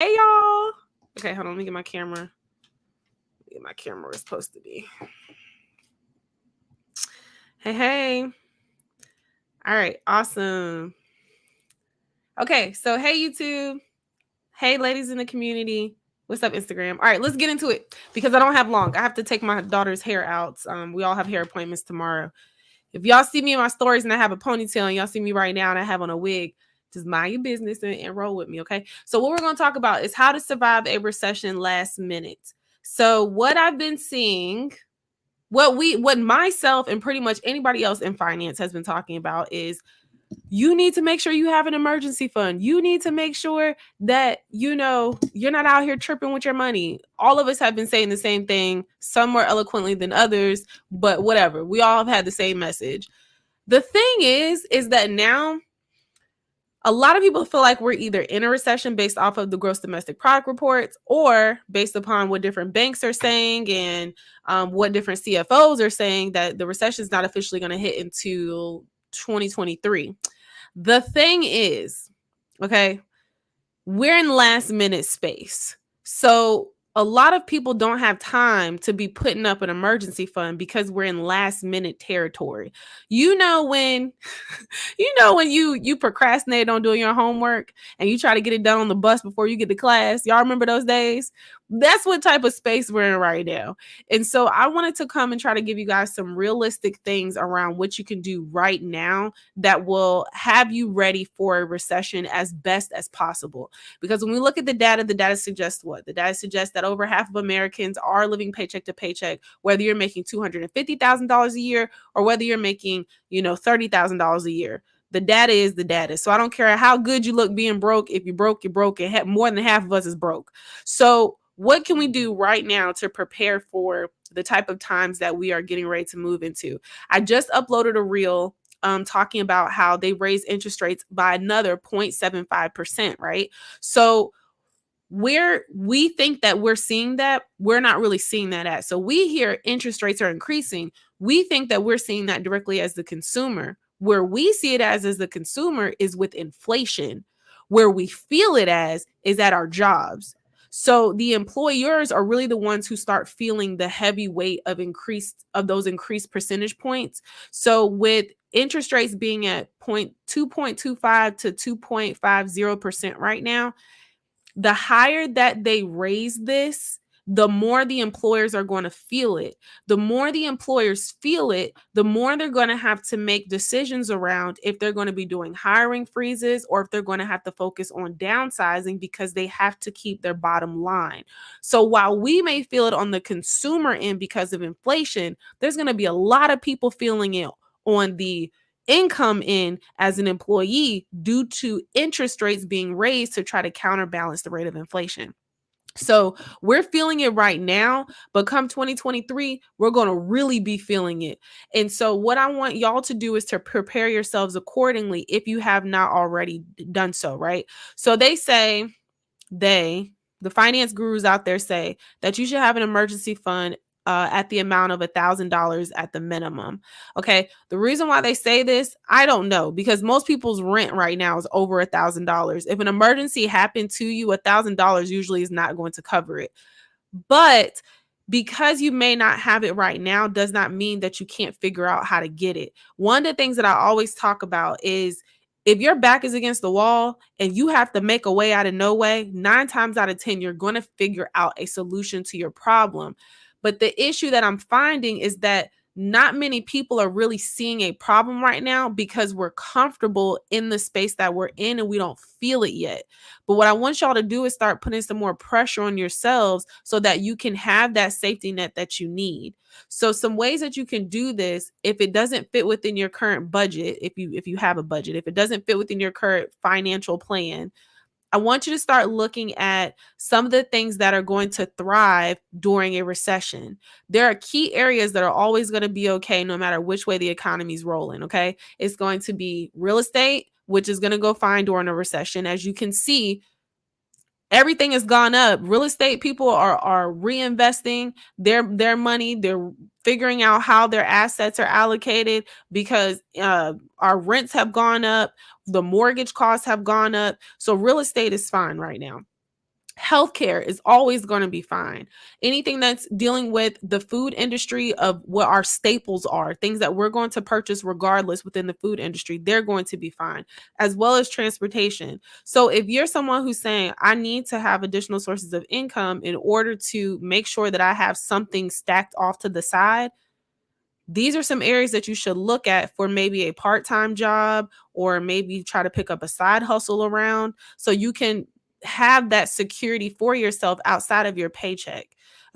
Hey y'all. Okay, hold on. Let me get my camera. Get my camera where it's supposed to be. Hey. All right, awesome. Okay, so hey YouTube. Hey ladies in the community. What's up, Instagram? All right, let's get into it because I don't have long. I have to take my daughter's hair out. We all have hair appointments tomorrow. If y'all see me in my stories and I have a ponytail and y'all see me right now and I have on a wig, just mind your business and roll with me, okay? So what we're going to talk about is how to survive a recession last minute. So what I've been seeing, what myself and pretty much anybody else in finance has been talking about is you need to make sure you have an emergency fund. You need to make sure that, you're not out here tripping with your money. All of us have been saying the same thing, some more eloquently than others, but whatever. We all have had the same message. The thing is that now a lot of people feel like we're either in a recession based off of the gross domestic product reports or based upon what different banks are saying and what different CFOs are saying that the recession is not officially going to hit until 2023. The thing is, okay, we're in last minute space. So a lot of people don't have time to be putting up an emergency fund because we're in last minute territory. When you procrastinate on doing your homework and you try to get it done on the bus before you get to class. Y'all remember those days? That's what type of space we're in right now. And so I wanted to come and try to give you guys some realistic things around what you can do right now that will have you ready for a recession as best as possible. Because when we look at the data suggests what? The data suggests that over half of Americans are living paycheck to paycheck, whether you're making $250,000 a year or whether you're making, $30,000 a year. The data is the data. So I don't care how good you look being broke. If you're broke, you're broke. And more than half of us is broke. So what can we do right now to prepare for the type of times that we are getting ready to move into? I just uploaded a reel talking about how they raised interest rates by another 0.75%, right? So where we think that we're seeing that, we're not really seeing that at. So we hear interest rates are increasing. We think that we're seeing that directly as the consumer. Where we see it as the consumer is with inflation. Where we feel it as is at our jobs. So the employers are really the ones who start feeling the heavy weight of those increased percentage points. So with interest rates being at 2.25 to 2.50% right now, the higher that they raise this, the more the employers are going to feel it. The more the employers feel it, the more they're going to have to make decisions around if they're going to be doing hiring freezes or if they're going to have to focus on downsizing because they have to keep their bottom line. So while we may feel it on the consumer end because of inflation, there's going to be a lot of people feeling it on the income in as an employee due to interest rates being raised to try to counterbalance the rate of inflation. So we're feeling it right now, but come 2023, we're going to really be feeling it. And so what I want y'all to do is to prepare yourselves accordingly if you have not already done so, right? So the finance gurus out there say that you should have an emergency fund at the amount of $1,000 at the minimum. Okay. The reason why they say this, I don't know, because most people's rent right now is over $1,000. If an emergency happened to you, $1,000 usually is not going to cover it. But because you may not have it right now does not mean that you can't figure out how to get it. One of the things that I always talk about is if your back is against the wall and you have to make a way out of no way, 9 times out of 10, you're going to figure out a solution to your problem. But the issue that I'm finding is that not many people are really seeing a problem right now because we're comfortable in the space that we're in and we don't feel it yet. But what I want y'all to do is start putting some more pressure on yourselves so that you can have that safety net that you need. So some ways that you can do this, if it doesn't fit within your current budget, if you have a budget, if it doesn't fit within your current financial plan, I want you to start looking at some of the things that are going to thrive during a recession. There are key areas that are always going to be okay no matter which way the economy is rolling, okay? It's going to be real estate, which is going to go fine during a recession. As you can see, everything has gone up. Real estate people are reinvesting their money. They're figuring out how their assets are allocated because our rents have gone up. The mortgage costs have gone up. So real estate is fine right now. Healthcare is always going to be fine. Anything that's dealing with the food industry of what our staples are, things that we're going to purchase regardless within the food industry, they're going to be fine, as well as transportation. So if you're someone who's saying, I need to have additional sources of income in order to make sure that I have something stacked off to the side, these are some areas that you should look at for maybe a part-time job, or maybe try to pick up a side hustle around, so you can have that security for yourself outside of your paycheck.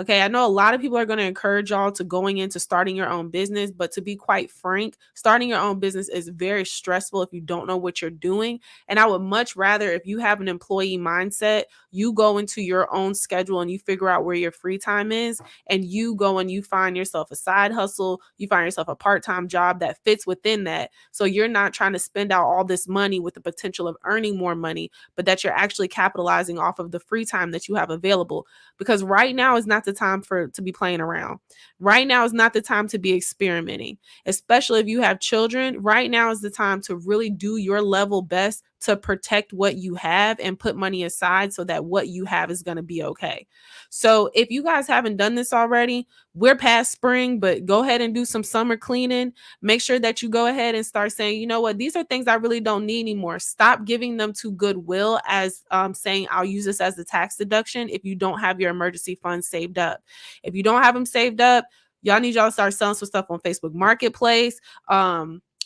Okay, I know a lot of people are going to encourage y'all to going into starting your own business, but to be quite frank, starting your own business is very stressful if you don't know what you're doing. And I would much rather, if you have an employee mindset, you go into your own schedule and you figure out where your free time is, and you go and you find yourself a side hustle, you find yourself a part-time job that fits within that. So you're not trying to spend out all this money with the potential of earning more money, but that you're actually capitalizing off of the free time that you have available. Because right now is not the time to be playing around. Right now is not the time to be experimenting, especially if you have children. Right now is the time to really do your level best to protect what you have and put money aside so that what you have is going to be okay. So if you guys haven't done this already, we're past spring, but go ahead and do some summer cleaning. Make sure that you go ahead and start saying, you know what, these are things I really don't need anymore. Stop giving them to Goodwill as saying, I'll use this as a tax deduction if you don't have your emergency funds saved up. If you don't have them saved up, y'all to start selling some stuff on Facebook Marketplace.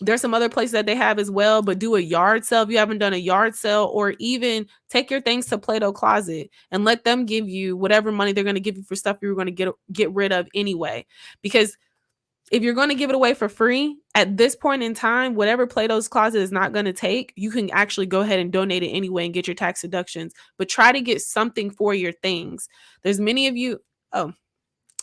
There's some other places that they have as well, but do a yard sale if you haven't done a yard sale, or even take your things to Play-Doh Closet and let them give you whatever money they're going to give you for stuff you were going to get rid of anyway. Because if you're going to give it away for free at this point in time, whatever Play-Doh's Closet is not going to take, you can actually go ahead and donate it anyway and get your tax deductions, but try to get something for your things. There's many of you. Oh,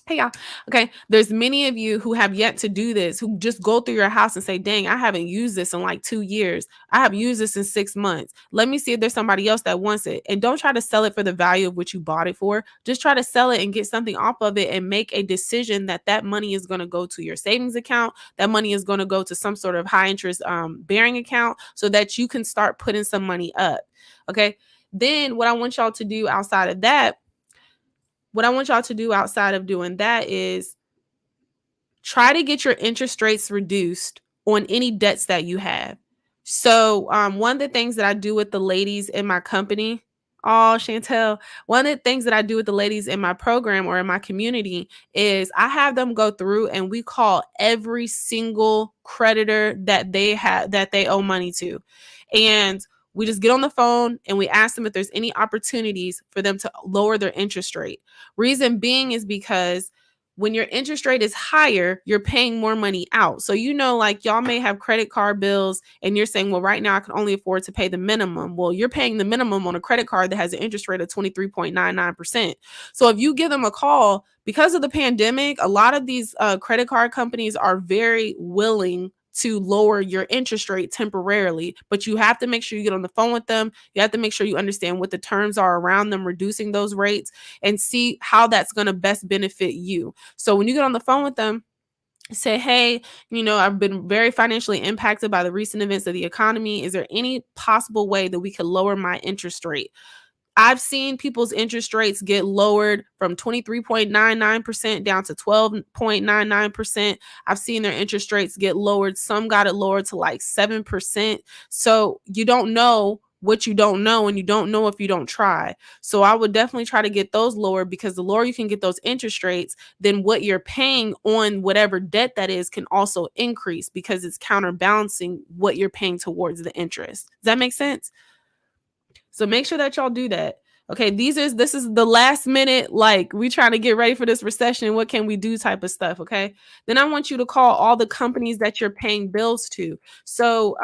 hey y'all. Okay. There's many of you who have yet to do this, who just go through your house and say, dang, I haven't used this in like 2 years. I have used this in 6 months. Let me see if there's somebody else that wants it. And don't try to sell it for the value of what you bought it for. Just try to sell it and get something off of it and make a decision that that money is going to go to your savings account. That money is going to go to some sort of high interest bearing account so that you can start putting some money up. Okay. Then what I want y'all to do outside of that, doing that is try to get your interest rates reduced on any debts that you have. So one of the things that I do with the ladies in my company, Chantel, one of the things that I do with the ladies in my program or in my community is I have them go through and we call every single creditor that they owe money to. And we just get on the phone and we ask them if there's any opportunities for them to lower their interest rate. Reason being is because when your interest rate is higher, you're paying more money out. So, like y'all may have credit card bills and you're saying, well, right now I can only afford to pay the minimum. Well, you're paying the minimum on a credit card that has an interest rate of 23.99%. So if you give them a call, because of the pandemic, a lot of these credit card companies are very willing to lower your interest rate temporarily, but you have to make sure you get on the phone with them. You have to make sure you understand what the terms are around them reducing those rates and see how that's going to best benefit you. So when you get on the phone with them, say, hey, I've been very financially impacted by the recent events of the economy. Is there any possible way that we could lower my interest rate? I've seen people's interest rates get lowered from 23.99% down to 12.99%. I've seen their interest rates get lowered. Some got it lowered to like 7%. So you don't know what you don't know, and you don't know if you don't try. So I would definitely try to get those lower, because the lower you can get those interest rates, then what you're paying on whatever debt that is can also increase, because it's counterbalancing what you're paying towards the interest. Does that make sense? So make sure that y'all do that. Okay, this is the last minute, like, we trying to get ready for this recession. What can we do type of stuff, okay? Then I want you to call all the companies that you're paying bills to. So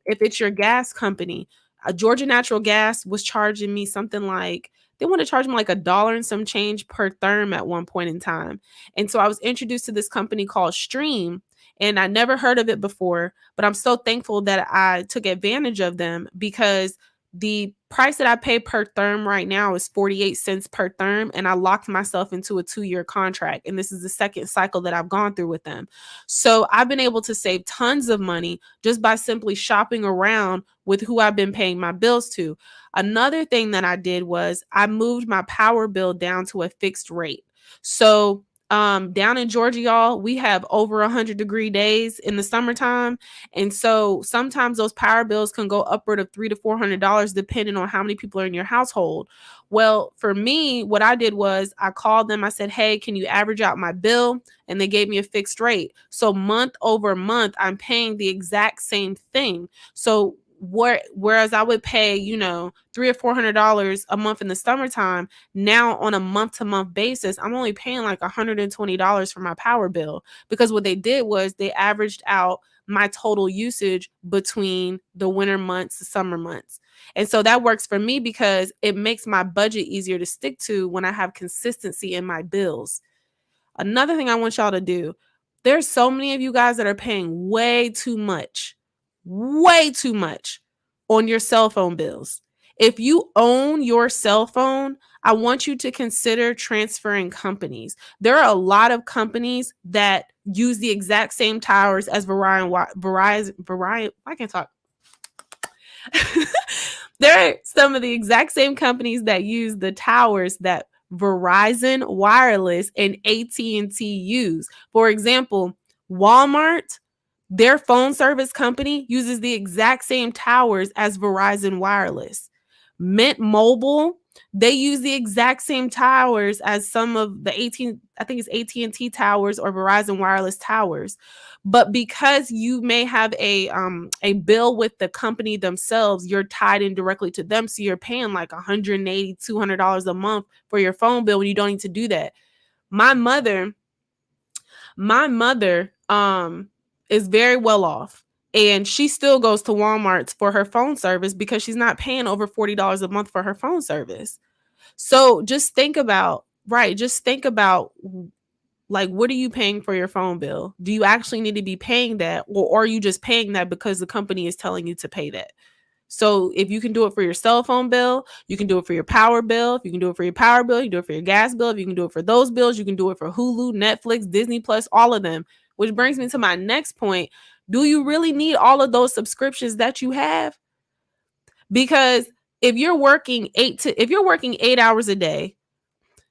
if it's your gas company, Georgia Natural Gas was charging me something like, they want to charge me like $1 and some change per therm at one point in time. And so I was introduced to this company called Stream, and I never heard of it before, but I'm so thankful that I took advantage of them, because The price that I pay per therm right now is 48 cents per therm, and I locked myself into a 2-year contract, and this is the second cycle that I've gone through with them. So I've been able to save tons of money just by simply shopping around with who I've been paying my bills to. Another thing that I did was I moved my power bill down to a fixed rate. So down in Georgia, y'all, we have over 100-degree days in the summertime. And so sometimes those power bills can go upward of $300 to $400 depending on how many people are in your household. Well, for me, what I did was I called them. I said, hey, can you average out my bill? And they gave me a fixed rate. So month over month, I'm paying the exact same thing. So whereas I would pay, $300 or $400 a month in the summertime, now on a month-to-month basis, I'm only paying like $120 for my power bill, because what they did was they averaged out my total usage between the winter months, the summer months. And so that works for me because it makes my budget easier to stick to when I have consistency in my bills. Another thing I want y'all to do, there's so many of you guys that are paying way too much on your cell phone bills. If you own your cell phone, I want you to consider transferring companies. There are a lot of companies that use the exact same towers as Verizon. I can't talk. There are some of the exact same companies that use the towers that Verizon Wireless and AT&T use. For example, Walmart, their phone service company, uses the exact same towers as Verizon Wireless. Mint Mobile, they use the exact same towers as some of the I think it's AT&T towers or Verizon Wireless towers. But because you may have a bill with the company themselves, you're tied in directly to them, so you're paying like $180, $200 a month for your phone bill when you don't need to do that. My mother is very well off, and she still goes to Walmart for her phone service because she's not paying over $40 a month for her phone service. So just think about, like, what are you paying for your phone bill? Do you actually need to be paying that, or are you just paying that because the company is telling you to pay that? So if you can do it for your cell phone bill, you can do it for your power bill. If you can do it for your power bill, you can do it for your gas bill. If you can do it for those bills, you can do it for Hulu, Netflix, Disney Plus, all of them. Which brings me to my next point. Do you really need all of those subscriptions that you have? Because if you're working 8 hours a day,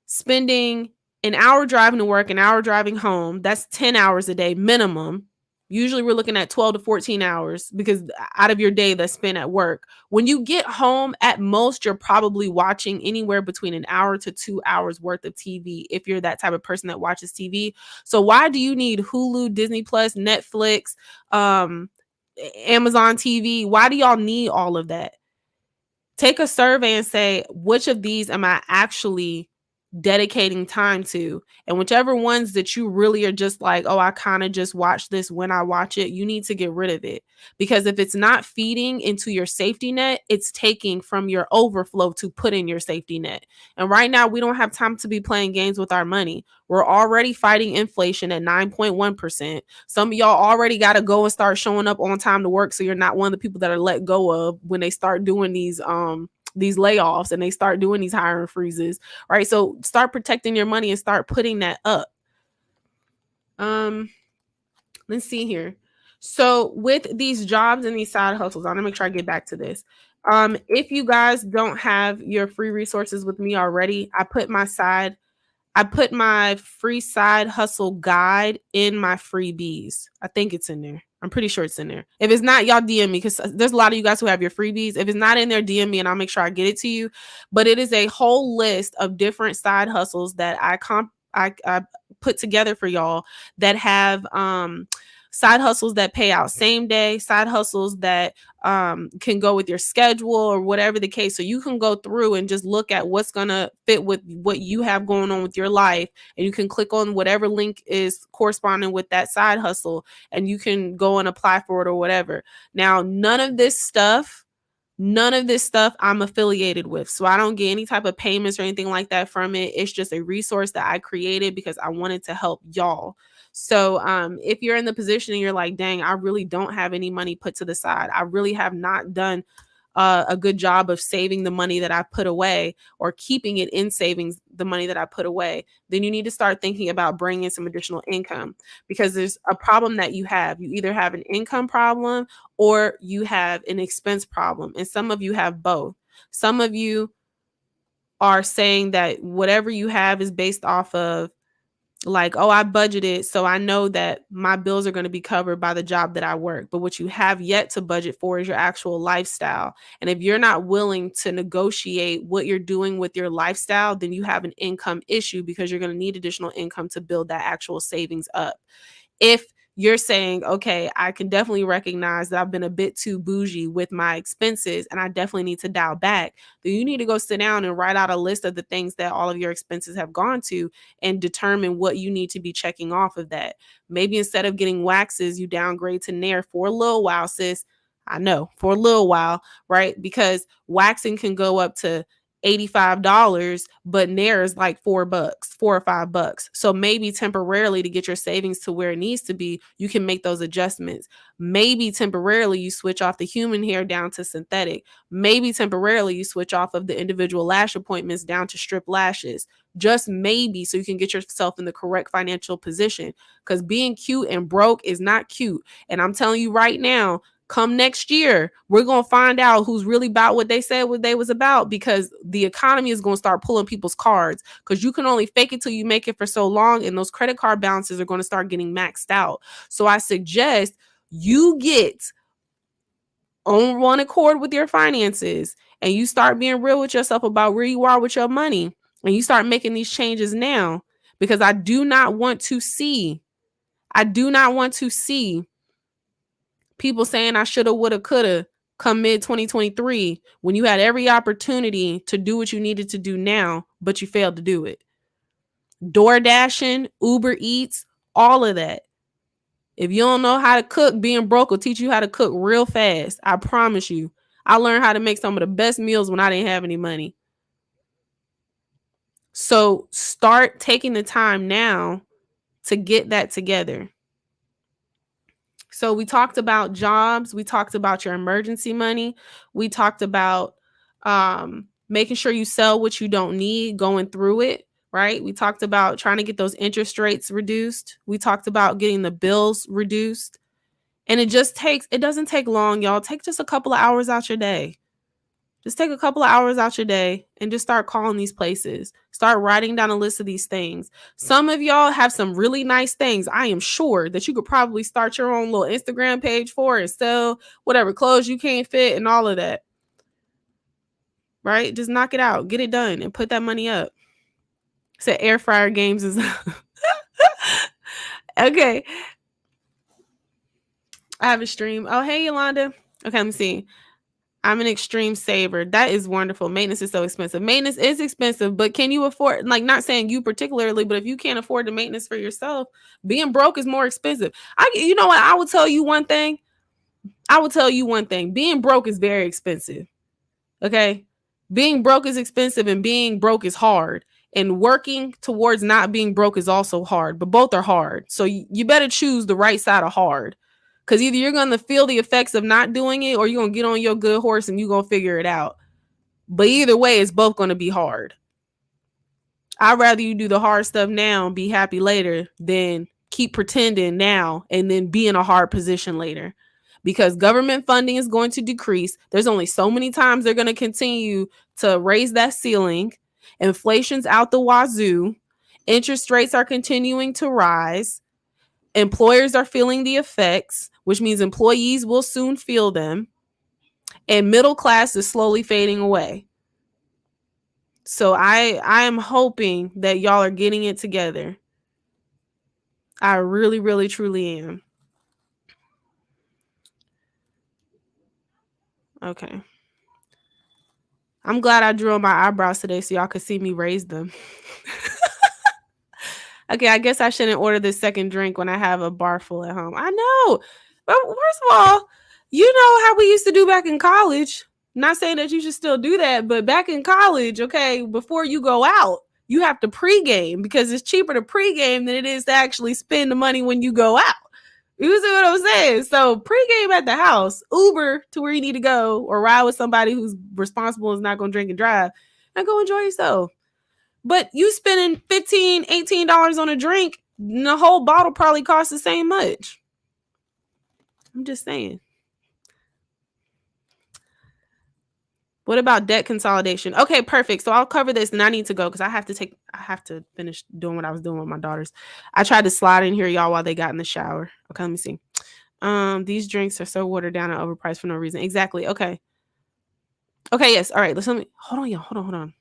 spending an hour driving to work, an hour driving home, that's 10 hours a day minimum. Usually we're looking at 12 to 14 hours because out of your day that's spent at work. When you get home, at most, you're probably watching anywhere between an hour to 2 hours worth of TV if you're that type of person that watches TV. So why do you need Hulu, Disney Plus, Netflix, Amazon TV? Why do y'all need all of that? Take a survey and say, which of these am I actually dedicating time to? And whichever ones that you really are just like, oh, I kind of just watch this when I watch it, you need to get rid of it. Because if it's not feeding into your safety net, it's taking from your overflow to put in your safety net. And right now, we don't have time to be playing games with our money. We're already fighting inflation at 9.1%. Some of y'all already got to go and start showing up on time to work, so you're not one of the people that are let go of when they start doing these layoffs and they start doing these hiring freezes, right? So start protecting your money and start putting that up. Let's see here. So with these jobs and these side hustles, I'm gonna make sure I get back to this. If you guys don't have your free resources with me already, I put my free side hustle guide in my freebies. I think it's in there. I'm pretty sure it's in there. If it's not, y'all DM me, because there's a lot of you guys who have your freebies. If it's not in there, DM me and I'll make sure I get it to you. But it is a whole list of different side hustles that I put together for y'all that have side hustles that pay out same day, side hustles that can go with your schedule or whatever the case. So you can go through and just look at what's going to fit with what you have going on with your life. And you can click on whatever link is corresponding with that side hustle and you can go and apply for it or whatever. Now, none of this stuff I'm affiliated with. So I don't get any type of payments or anything like that from it. It's just a resource that I created because I wanted to help y'all. So if you're in the position and you're like, dang, I really don't have any money put to the side, I really have not done a good job of saving the money that I put away, or keeping it in savings, the money that I put away, then you need to start thinking about bringing some additional income, because there's a problem that you have. You either have an income problem or you have an expense problem. And some of you have both. Some of you are saying that whatever you have is based off of, like, oh, I budgeted, so I know that my bills are going to be covered by the job that I work. But what you have yet to budget for is your actual lifestyle. And if you're not willing to negotiate what you're doing with your lifestyle, then you have an income issue, because you're going to need additional income to build that actual savings up. If you're saying, okay, I can definitely recognize that I've been a bit too bougie with my expenses and I definitely need to dial back, then you need to go sit down and write out a list of the things that all of your expenses have gone to and determine what you need to be checking off of that. Maybe instead of getting waxes, you downgrade to Nair for a little while, sis. I know, for a little while, right? Because waxing can go up to $85, but Nair is like $4, $4 or $5. So maybe temporarily, to get your savings to where it needs to be, you can make those adjustments. Maybe temporarily you switch off the human hair down to synthetic. Maybe temporarily you switch off of the individual lash appointments down to strip lashes. Just maybe, so you can get yourself in the correct financial position, because being cute and broke is not cute. And I'm telling you right now, come next year, we're going to find out who's really about what they said what they was about, because the economy is going to start pulling people's cards, because you can only fake it till you make it for so long, and those credit card balances are going to start getting maxed out. So I suggest you get on one accord with your finances, and you start being real with yourself about where you are with your money, and you start making these changes now, because I do not want to see people saying I shoulda, woulda, coulda come mid 2023, when you had every opportunity to do what you needed to do now, but you failed to do it. Door dashing, Uber Eats, all of that. If you don't know how to cook, being broke will teach you how to cook real fast. I promise you. I learned how to make some of the best meals when I didn't have any money. So start taking the time now to get that together. So we talked about jobs. We talked about your emergency money. We talked about making sure you sell what you don't need, going through it, right? We talked about trying to get those interest rates reduced. We talked about getting the bills reduced. And it doesn't take long, y'all. Take just a couple of hours out your day. Just take a couple of hours out your day and just start calling these places. Start writing down a list of these things. Some of y'all have some really nice things. I am sure that you could probably start your own little Instagram page for and sell whatever clothes you can't fit and all of that. Right? Just knock it out. Get it done and put that money up. So air fryer games is okay. I have a stream. Oh, hey, Yolanda. Okay, let me see. I'm an extreme saver. That is wonderful. Maintenance is so expensive. Maintenance is expensive, but can you afford, like, not saying you particularly, but if you can't afford the maintenance for yourself, being broke is more expensive. You know what? I will tell you one thing. Being broke is very expensive. Okay. Being broke is expensive, and being broke is hard. And working towards not being broke is also hard, but both are hard. So you better choose the right side of hard. Because either you're going to feel the effects of not doing it, or you're going to get on your good horse and you're going to figure it out. But either way, it's both going to be hard. I'd rather you do the hard stuff now and be happy later than keep pretending now and then be in a hard position later. Because government funding is going to decrease. There's only so many times they're going to continue to raise that ceiling. Inflation's out the wazoo. Interest rates are continuing to rise. Employers are feeling the effects, which means employees will soon feel them. And middle class is slowly fading away. So I am hoping that y'all are getting it together. I really, really, truly am. Okay. I'm glad I drew on my eyebrows today so y'all could see me raise them. Okay, I guess I shouldn't order this second drink when I have a bar full at home. I know. But first of all, you know how we used to do back in college. Not saying that you should still do that, but back in college, okay, before you go out, you have to pregame, because it's cheaper to pregame than it is to actually spend the money when you go out. You see what I'm saying? So pregame at the house, Uber to where you need to go, or ride with somebody who's responsible and is not going to drink and drive, and go enjoy yourself. But you spending $15, $18 on a drink, the whole bottle probably costs the same much. I'm just saying. What about debt consolidation? Okay, perfect. So I'll cover this, and I need to go because I have to finish doing what I was doing with my daughters. I tried to slide in here, y'all, while they got in the shower. Okay, let me see. These drinks are so watered down and overpriced for no reason. Exactly. Okay, yes. All right, let me hold on, y'all. Hold on.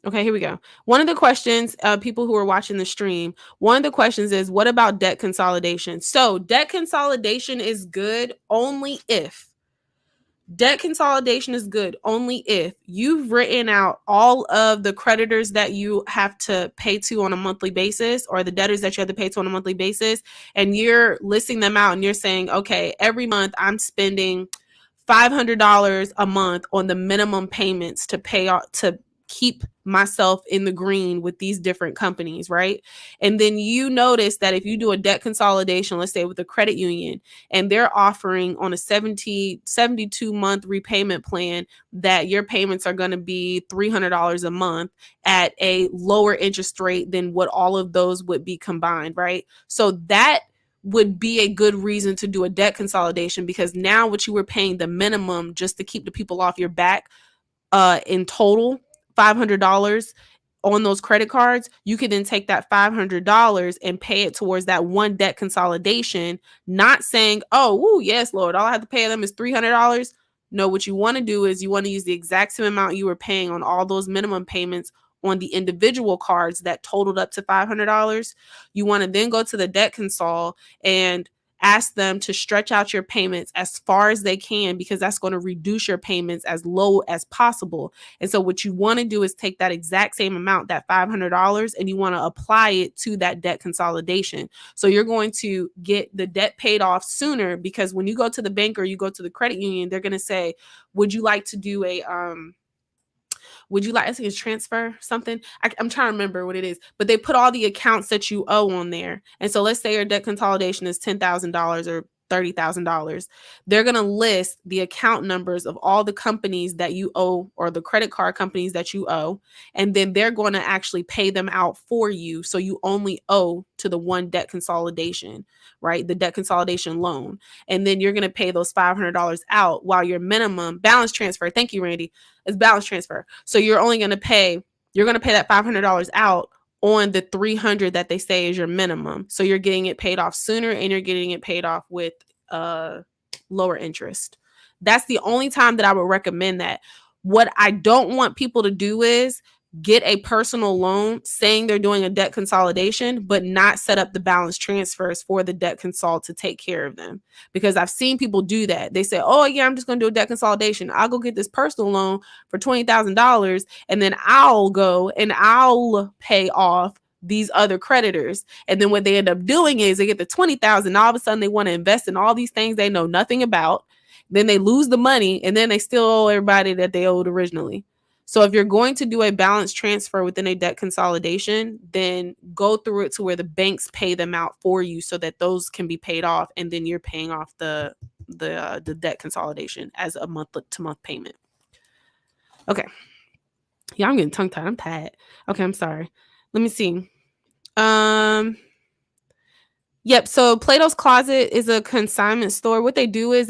Okay, here we go. One of the questions, people who are watching the stream, one of the questions is, what about debt consolidation? So debt consolidation is good only if you've written out all of the creditors that you have to pay to on a monthly basis, or the debtors that you have to pay to on a monthly basis, and you're listing them out and you're saying, okay, every month I'm spending $500 a month on the minimum payments to pay off, to keep myself in the green with these different companies, right? And then you notice that if you do a debt consolidation, let's say with a credit union, and they're offering on a 72 month repayment plan that your payments are going to be $300 a month at a lower interest rate than what all of those would be combined, right? So that would be a good reason to do a debt consolidation, because now what you were paying the minimum just to keep the people off your back, in total $500 on those credit cards, you can then take that $500 and pay it towards that one debt consolidation, not saying, oh, woo, yes, Lord, all I have to pay them is $300. No, what you want to do is you want to use the exact same amount you were paying on all those minimum payments on the individual cards that totaled up to $500. You want to then go to the debt consol and ask them to stretch out your payments as far as they can, because that's going to reduce your payments as low as possible. And so what you want to do is take that exact same amount, that $500, and you want to apply it to that debt consolidation. So you're going to get the debt paid off sooner, because when you go to the bank or you go to the credit union, they're going to say, would you like to do a I think it's transfer something. I'm trying to remember what it is, but they put all the accounts that you owe on there. And so let's say your debt consolidation is $10,000 or $30,000. They're going to list the account numbers of all the companies that you owe, or the credit card companies that you owe. And then they're going to actually pay them out for you. So you only owe to the one debt consolidation, right? The debt consolidation loan. And then you're going to pay those $500 out, while your minimum balance transfer, thank you, Randy, is balance transfer. So you're going to pay that $500 out on the $300 that they say is your minimum. So you're getting it paid off sooner, and you're getting it paid off with lower interest. That's the only time that I would recommend that. What I don't want people to do is get a personal loan saying they're doing a debt consolidation, but not set up the balance transfers for the debt consol to take care of them. Because I've seen people do that. They say, oh yeah, I'm just going to do a debt consolidation. I'll go get this personal loan for $20,000, and then I'll go and I'll pay off these other creditors. And then what they end up doing is they get the $20,000. All of a sudden they want to invest in all these things they know nothing about. Then they lose the money, and then they still owe everybody that they owed originally. So if you're going to do a balance transfer within a debt consolidation, then go through it to where the banks pay them out for you, so that those can be paid off, and then you're paying off the debt consolidation as a month-to-month payment. Okay. Yeah, I'm getting tongue-tied. I'm tired. Okay, I'm sorry. Let me see. Yep. So Plato's Closet is a consignment store. What they do is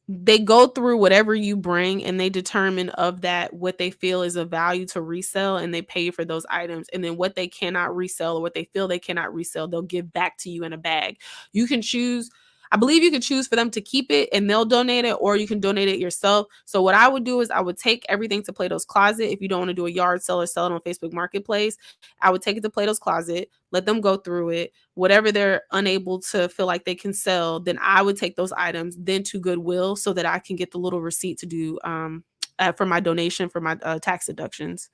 they go through whatever you bring, and they determine of that what they feel is a value to resell, and they pay you for those items. And then what they cannot resell, or what they feel they cannot resell, they'll give back to you in a bag. You can choose. I believe you can choose for them to keep it and they'll donate it, or you can donate it yourself. So what I would do is I would take everything to Plato's Closet. If you don't want to do a yard sale or sell it on Facebook Marketplace, I would take it to Plato's Closet, let them go through it. Whatever they're unable to feel like they can sell, then I would take those items then to Goodwill, so that I can get the little receipt to do for my donation, for my tax deductions.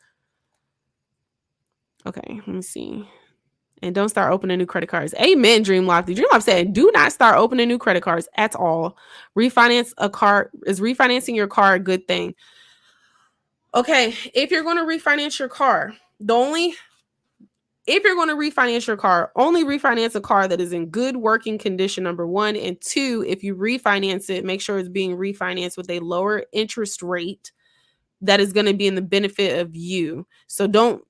Okay, let me see. And don't start opening new credit cards. Amen, Dream Lofty. Dream Lofty said, do not start opening new credit cards at all. Refinancing your car a good thing? Okay, if you're going to refinance your car, if you're going to refinance your car, only refinance a car that is in good working condition, number one. And two, if you refinance it, make sure it's being refinanced with a lower interest rate that is going to be in the benefit of you. So don't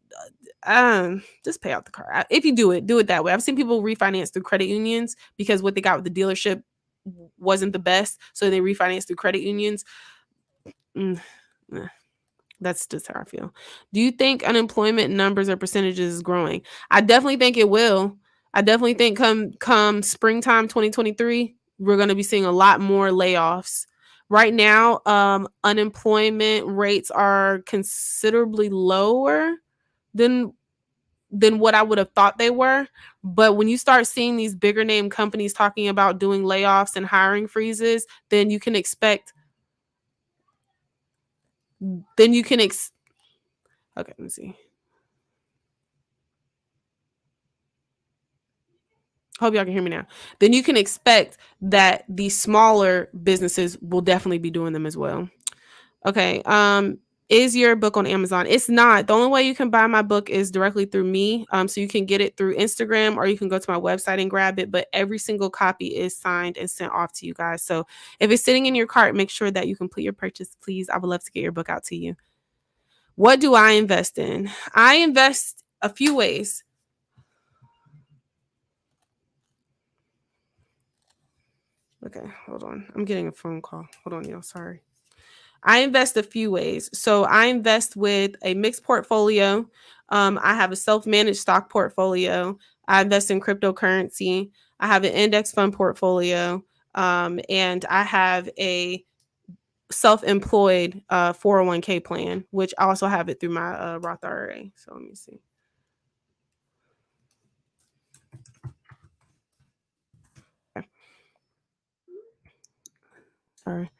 just pay out the car. If you do it that way. I've seen people refinance through credit unions because what they got with the dealership wasn't the best, so they refinance through credit unions. That's just how I feel. Do you think unemployment numbers or percentages is growing? I definitely think it will. I definitely think come springtime 2023, we're going to be seeing a lot more layoffs. Right now, unemployment rates are considerably lower than what I would have thought they were. But when you start seeing these bigger name companies talking about doing layoffs and hiring freezes, then you can expect. Okay, let me see. Hope y'all can hear me now. Then you can expect that the smaller businesses will definitely be doing them as well. Okay. Is your book on Amazon? It's not. The only way you can buy my book is directly through me. So you can get it through Instagram or you can go to my website and grab it. But every single copy is signed and sent off to you guys. So if it's sitting in your cart, make sure that you complete your purchase, please. I would love to get your book out to you. What do I invest in? I invest a few ways. Okay, hold on. I'm getting a phone call. Hold on, y'all. Sorry. I invest a few ways. So I invest with a mixed portfolio. I have a self-managed stock portfolio. I invest in cryptocurrency. I have an index fund portfolio. And I have a self-employed 401k plan, which I also have it through my Roth IRA. So let me see. Okay. Sorry.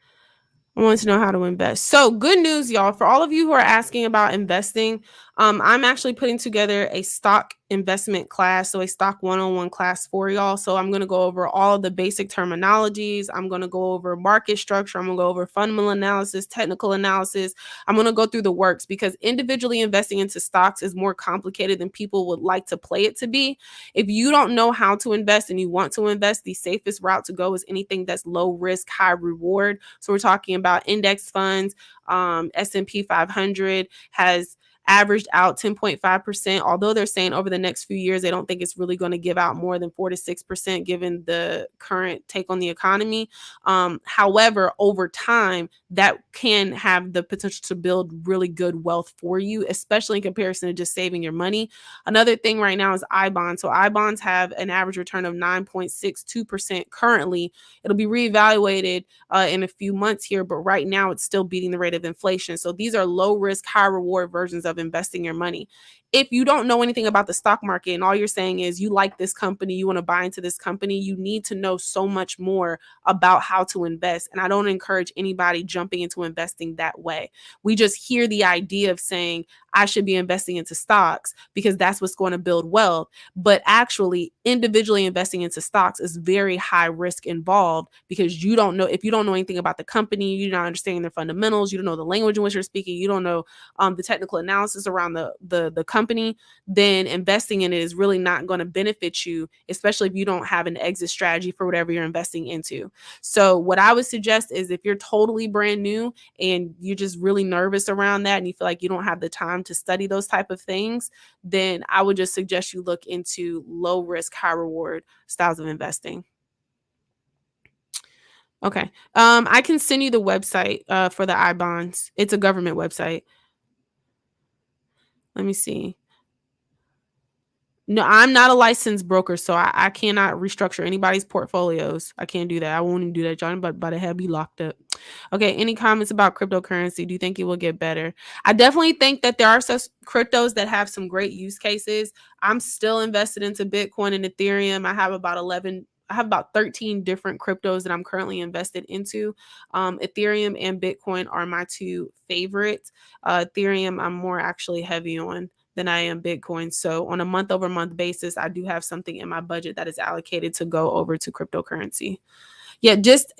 I want to know how to invest. So good news, y'all. For all of you who are asking about investing, I'm actually putting together a stock investment class. So a stock one-on-one class for y'all. So I'm going to go over all of the basic terminologies. I'm going to go over market structure. I'm going to go over fundamental analysis, technical analysis. I'm going to go through the works because individually investing into stocks is more complicated than people would like to play it to be. If you don't know how to invest and you want to invest, the safest route to go is anything that's low risk, high reward. So we're talking about index funds. S&P 500 has averaged out 10.5%, although they're saying over the next few years, they don't think it's really going to give out more than 4 to 6% given the current take on the economy. However, over time, that can have the potential to build really good wealth for you, especially in comparison to just saving your money. Another thing right now is I-bonds. So I-bonds have an average return of 9.62% currently. It'll be reevaluated in a few months here, but right now it's still beating the rate of inflation. So these are low risk, high reward versions of investing your money. If you don't know anything about the stock market and all you're saying is you like this company, you want to buy into this company, you need to know so much more about how to invest. And I don't encourage anybody jumping into investing that way. We just hear the idea of saying, I should be investing into stocks because that's what's going to build wealth. But actually, individually investing into stocks is very high risk involved because you don't know, if you don't know anything about the company, you're not understanding their fundamentals, you don't know the language in which you're speaking, you don't know the technical analysis around the company, then investing in it is really not going to benefit you, especially if you don't have an exit strategy for whatever you're investing into. So what I would suggest is if you're totally brand new and you're just really nervous around that and you feel like you don't have the time to study those type of things, then I would just suggest you look into low risk, high reward styles of investing. Okay. I can send you the website for the I-bonds. It's a government website. Let me see. No, I'm not a licensed broker, so I cannot restructure anybody's portfolios. I can't do that. I won't even do that, John, but by the head be locked up. Okay, any comments about cryptocurrency? Do you think it will get better? I definitely think that there are such cryptos that have some great use cases. I'm still invested into Bitcoin and Ethereum. I have about 13 different cryptos that I'm currently invested into. Ethereum and Bitcoin are my two favorites. Ethereum, I'm more actually heavy on than I am Bitcoin. So on a month over month basis, I do have something in my budget that is allocated to go over to cryptocurrency. Yeah,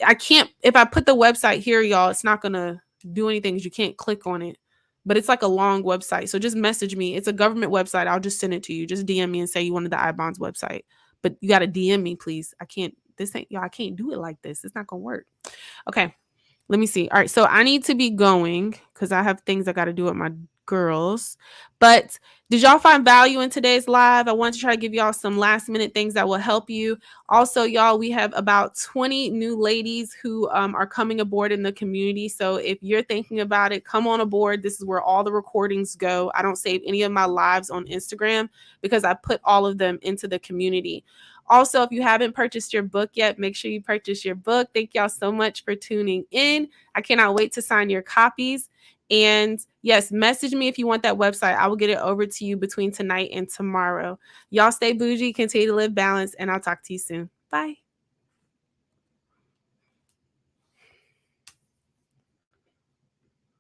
I can't, if I put the website here, y'all, it's not going to do anything because you can't click on it. but it's like a long website. So just message me. It's a government website. I'll just send it to you. Just DM me and say you wanted the iBonds website. But you got to DM me, please. I can't do it like this. It's not going to work. Okay. Let me see. All right. So I need to be going because I have things I got to do with my girls. But did y'all find value in today's live? I want to try to give y'all some last minute things that will help you. Also, y'all, we have about 20 new ladies who are coming aboard in the community. So if you're thinking about it, come on aboard. This is where all the recordings go. I don't save any of my lives on Instagram because I put all of them into the community. Also, if you haven't purchased your book yet, make sure you purchase your book. Thank y'all so much for tuning in. I cannot wait to sign your copies. And yes, message me if you want that website. I will get it over to you between tonight and tomorrow. Y'all stay bougie, continue to live balanced, and I'll talk to you soon. Bye.